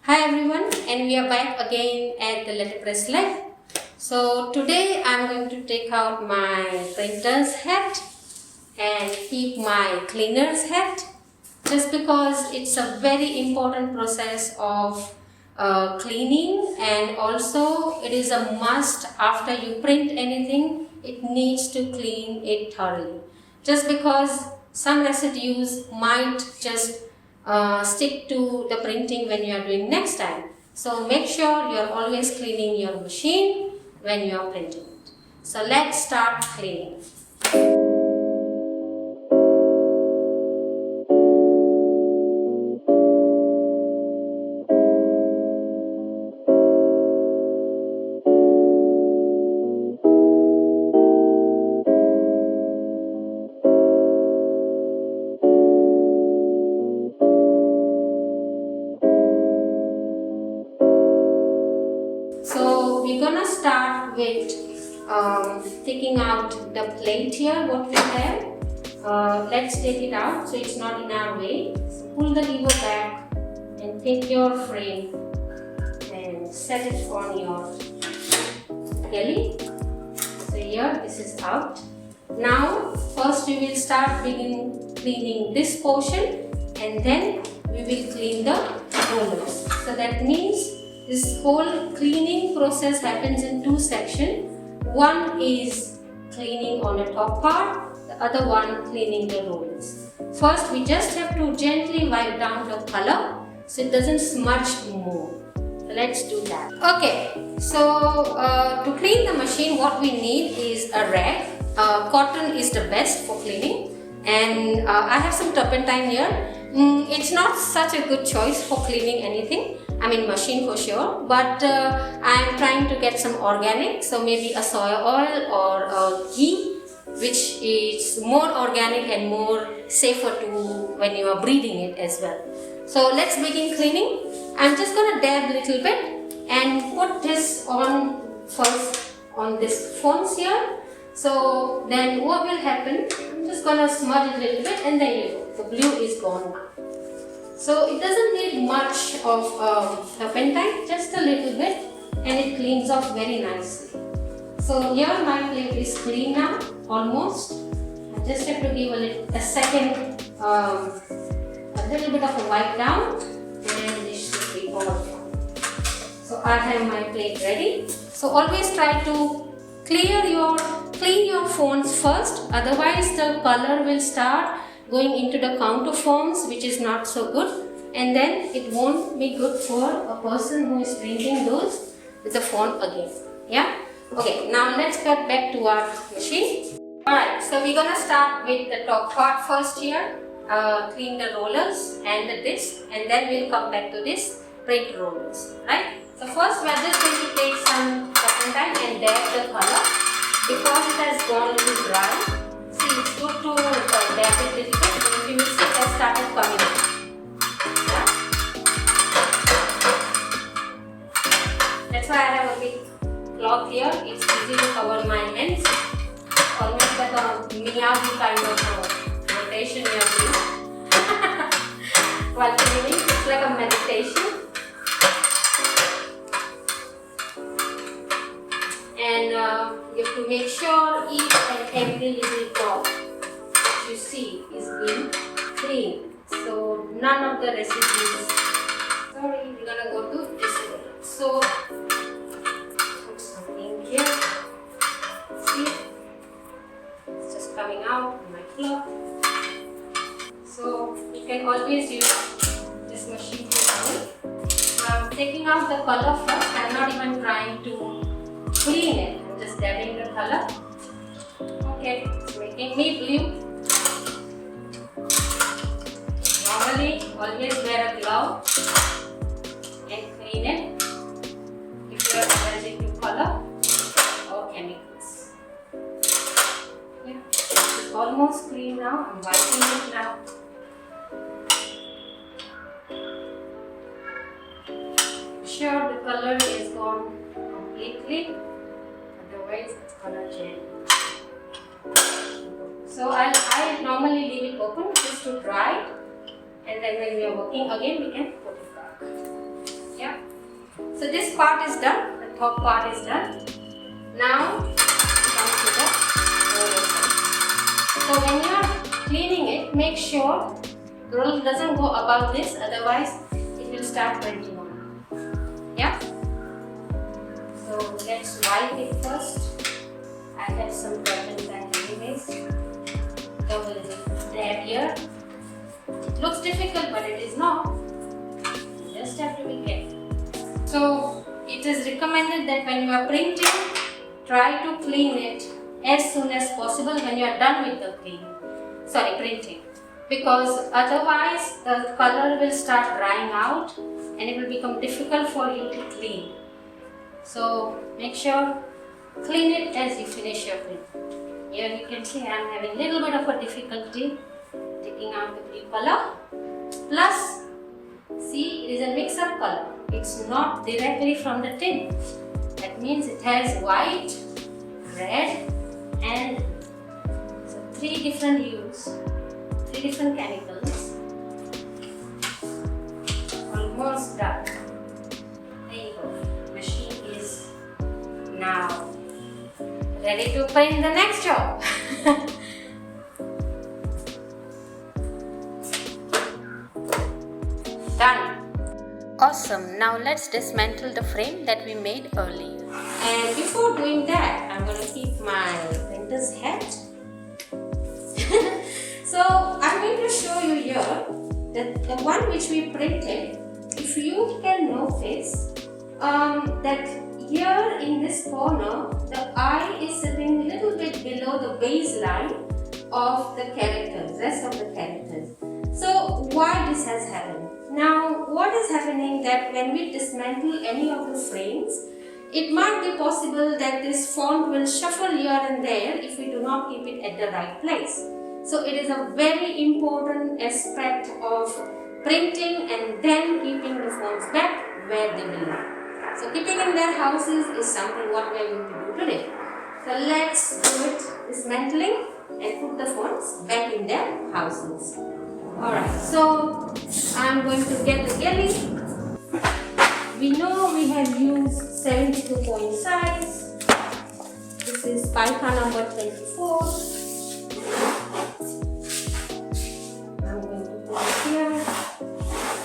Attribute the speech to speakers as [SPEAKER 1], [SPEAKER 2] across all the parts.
[SPEAKER 1] Hi everyone, and we are back again at the letterpress lab. So today I'm going to take out my printer's hat and keep my cleaner's hat, just because it's a very important process of cleaning, and also it is a must after you print anything. It needs to clean it thoroughly, just because some residues might just stick to the printing when you are doing next time. So make sure you are always cleaning your machine when you are printing it. So let's start cleaning. So we're gonna start with taking out the plate here, what we have. Let's take it out so it's not in our way. So pull the lever back and take your frame and set it on your galley. So here, this is out. Now first we will start cleaning this portion, and then we will clean the rollers. So that means this whole cleaning process happens in two sections. One is cleaning on the top part, the other one cleaning the rollers. First, we just have to gently wipe down the color so it doesn't smudge more. So let's do that. Okay, so to clean the machine, what we need is a rag. Cotton is the best for cleaning, and I have some turpentine here. It's not such a good choice for cleaning anything. I mean machine for sure, but I'm trying to get some organic, so maybe a soy oil or a ghee, which is more organic and more safer to when you are breathing it as well. So let's begin cleaning. I'm just gonna dab a little bit and put this on first on this fonts here. So then what will happen, I'm just gonna smudge it a little bit, and there you go, the blue is gone now. So it doesn't need much of turpentine, just a little bit, and it cleans off very nicely. So here my plate is clean now, almost. I just have to give a little bit of a wipe down, and this should be all done. So I have my plate ready. So always try to clean your fonts first, otherwise the color will start going into the counter forms, which is not so good, and then it won't be good for a person who is printing those with the font again. Yeah? Okay, now let's get back to our machine. Alright, so we're gonna start with the top part first here. Clean the rollers and the disc, and then we'll come back to this print rollers. Right? So first we're just going to take some turpentine and dab the color. Because it has gone a little dry, see, it's good to dab it a little bit, and you will see it has started coming out. Yeah? That's why I have a big cloth here. It's easy to cover my hands. Almost like a Miyagi kind of rotation you are doing. While cleaning, it's like a meditation. And you have to make sure each and every little drop that you see is being cleaned. So none of the residues. Sorry, we're gonna go to this one. So put something here. See, it's just coming out in my cloth. So you can always use this machine to do it. So I'm taking out the color first. I'm not even trying to clean it. I'm just dabbing the color. Okay, it's making me blue. Normally, always wear a glove and clean it if you are allergic to color or chemicals. Yeah, it's almost clean now. I'm wiping it now. Sure, the color is gone completely. Otherwise, it's gonna change. So I normally leave it open just to dry, and then when we are working again, we can put it back. this part is done, the top part is done. Now come to the roller side. So when you are cleaning it, make sure the roller doesn't go above this, otherwise it will start printing on. Yeah? So let's wipe it first. I have some cotton pad anyways. Cover it there here. It looks difficult, but it is not. You just have to be careful. So it is recommended that when you are printing, try to clean it as soon as possible when you are done with the printing. Because otherwise the color will start drying out and it will become difficult for you to clean. So make sure clean it as you finish your print. Here you can see I am having a little bit of a difficulty taking out the blue color. Plus, see, it is a mix-up color. It's not directly from the tin. That means it has white, red and so 3 different hues, 3 different chemicals. Almost done. There you go. Machine is now ready to print the next job. Done. Awesome. Now let's dismantle the frame that we made earlier. And before doing that, I'm going to keep my printer's hat. So I'm going to show you here that the one which we printed, if you can notice that here in this corner, the eye is sitting a little bit below the base line of the characters, rest of the characters. So why this has happened? Now what is happening that when we dismantle any of the frames, it might be possible that this font will shuffle here and there if we do not keep it at the right place. So it is a very important aspect of printing and then keeping the fonts back where they belong. So keeping in their houses is something what we are going to do today. So let's do it dismantling and put the fonts back in their houses. Alright, so I'm going to get the jelly. We know we have used 72 point size. This is pica number 24. I'm going to put it here.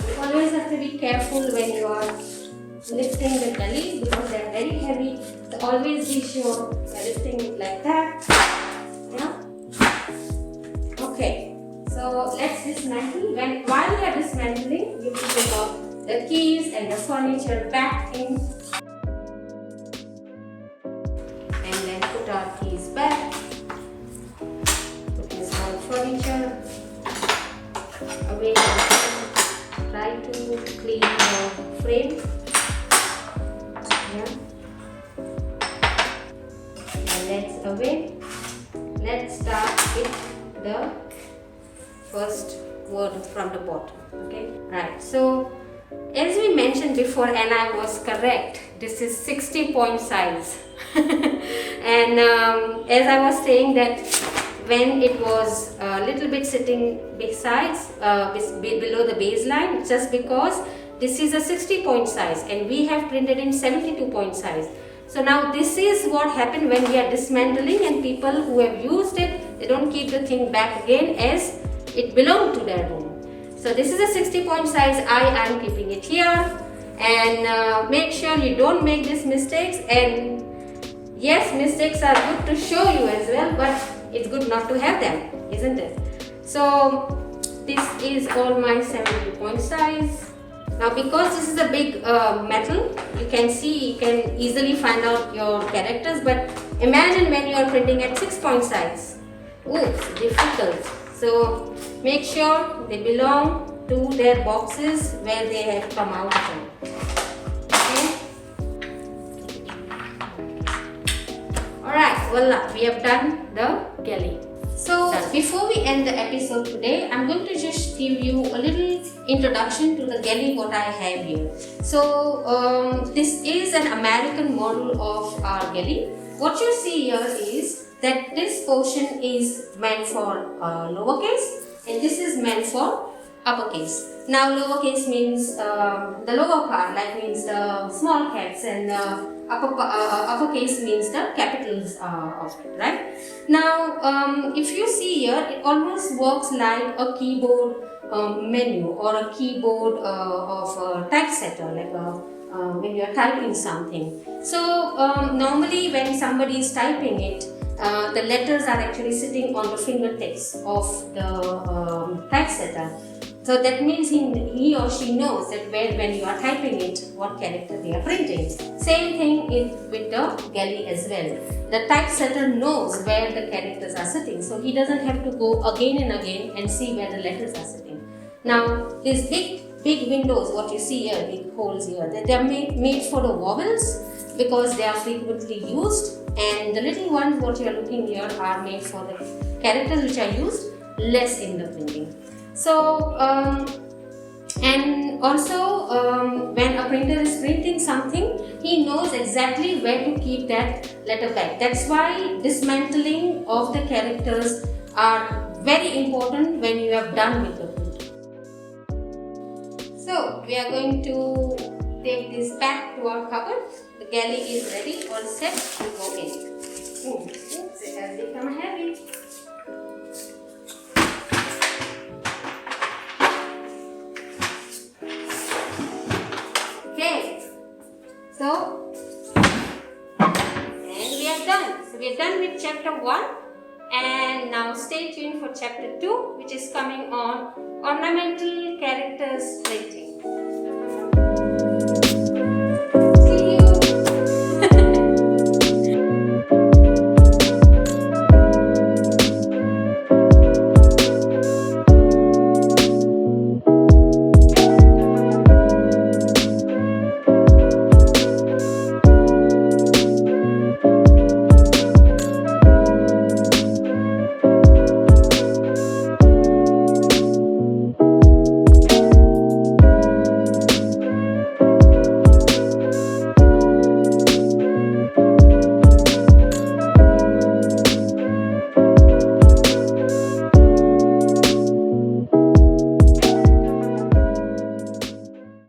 [SPEAKER 1] You always have to be careful when you are lifting the jelly because they are very heavy. So always be sure you are lifting it like that. Yeah? Okay. So let's dismantle. While we are dismantling, you put the keys and the furniture back in. And then put our keys back. Put this all furniture away. Try to clean the frame. Yeah. And that's away. Let's start with the first word from the bottom. Okay, right. So as we mentioned before, and I was correct, this is 60 point size. And as I was saying that when it was a little bit sitting besides below the baseline, just because this is a 60 point size and we have printed in 72 point size. So now this is what happened when we are dismantling, and people who have used it, they don't keep the thing back again as it belonged to their room. So this is a 60 point size. I am keeping it here, and make sure you don't make these mistakes. And yes, mistakes are good to show you as well, but it's good not to have them, isn't it? So this is all my 72 point size. Now because this is a big metal, you can easily find out your characters, but imagine when you are printing at 6 point size. Ooh, it's difficult. So make sure they belong to their boxes where they have come out from. Okay. Alright, voila, we have done the galley. So before we end the episode today, I'm going to just give you a little introduction to the galley what I have here. So this is an American model of our galley. What you see here is that this portion is meant for lowercase and this is meant for uppercase. Now lowercase means the lower part, like means the small caps, and uppercase means the capitals of it, right? Now if you see here, it almost works like a keyboard menu or a keyboard of a typesetter, like when you are typing something. So normally when somebody is typing it, the letters are actually sitting on the fingertips of the typesetter. So that means he or she knows that when you are typing it, what character they are printing. Same thing with the galley as well. The typesetter knows where the characters are sitting, so he doesn't have to go again and again and see where the letters are sitting. Now these big windows, what you see here, big holes here, they are made for the vowels because they are frequently used, and the little ones what you are looking here are made for the characters which are used less in the printing. So and also when a printer is printing something, he knows exactly where to keep that letter bag. That's why dismantling of the characters are very important when you have done with the printer. So we are going to take this back to our cupboard. The galley is ready, all set to go in. It has become heavy. Okay, so and we are done. So we are done with chapter 1, and now stay tuned for chapter 2, which is coming on ornamental characters printing.